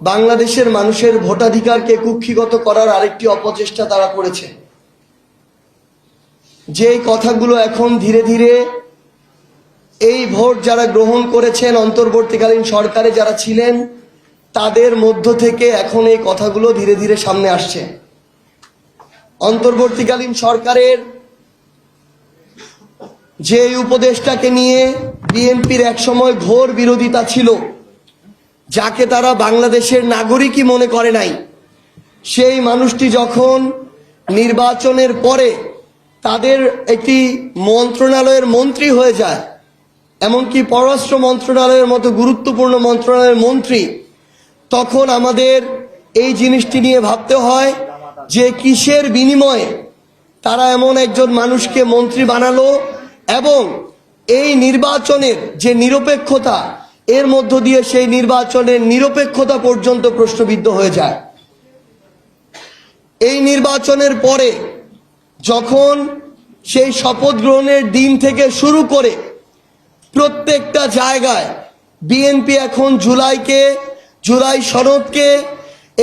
বাংলাদেশের মানুষের ভোটাধিকারকে কুক্ষিগত করার আরেকটি অপচেষ্টা তারা করেছে। যে কথাগুলো এখন ধীরে ধীরে এই ভোট যারা গ্রহণ করেছেন, অন্তর্বর্তীকালীন সরকারে যারা ছিলেন, তাদের মধ্য থেকে এখন এই কথাগুলো ধীরে ধীরে সামনে আসছে। অন্তর্বর্তীকালীন সরকারের যে উপদেষ্টাকে নিয়ে বিএনপির একসময় ঘোর বিরোধিতা ছিল, যাকে তারা বাংলাদেশের নাগরিকই মনে করে নাই, সেই মানুষটি যখন নির্বাচনের পরে তাদের একটি মন্ত্রণালয়ের মন্ত্রী হয়ে যায়, এমনকি পররাষ্ট্র মন্ত্রণালয়ের মতো গুরুত্বপূর্ণ মন্ত্রণালয়ের মন্ত্রী, তখন আমাদের এই জিনিসটি নিয়ে ভাবতে হয় যে কিসের বিনিময়ে তারা এমন একজন মানুষকে মন্ত্রী বানালো, এবং এই নির্বাচনের যে নিরপেক্ষতা, এর মধ্য দিয়ে সেই নির্বাচনের নিরপেক্ষতা পর্যন্ত প্রশ্নবিদ্ধ হয়ে যায়। এই নির্বাচনের পরে যখন সেই শপথ গ্রহণের দিন থেকে শুরু করে প্রত্যেকটা জায়গায় বিএনপি এখন জুলাই সনদকে,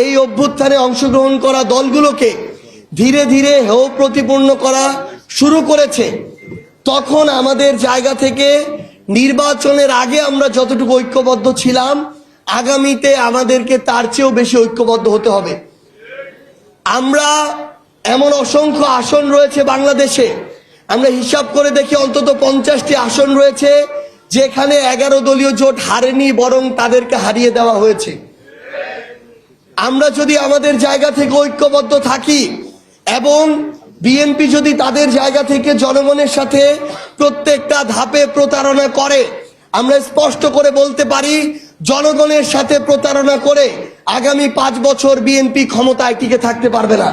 এই অভ্যুত্থানে অংশগ্রহণ করা দলগুলোকে ধীরে ধীরে হেয় প্রতিপন্ন করা শুরু করেছে, তখন আমাদের জায়গা থেকে নির্বাচনের আগে আমরা যতটুকু ঐক্যবদ্ধ ছিলাম, আগামীতে আমাদেরকে তার চেয়েও বেশি ঐক্যবদ্ধ হতে হবে। আমরা এমন অসংখ্য আসন রয়েছে বাংলাদেশে, আমরা হিসাব করে দেখি অন্তত 50টি আসন রয়েছে যেখানে 11 দলীয় জোট হারেনি, বরং তাদেরকে হারিয়ে দেওয়া হয়েছে। আমরা যদি আমাদের জায়গা থেকে ঐক্যবদ্ধ থাকি এবং বিএনপি যদি তাদের জায়গা থেকে জনগণের সাথে প্রত্যেকটা ধাপে প্রতারণা করে, আমরা স্পষ্ট করে বলতে পারি, জনগণের সাথে প্রতারণা করে আগামী 5 বছর বিএনপি ক্ষমতায় টিকে থাকতে পারবে না।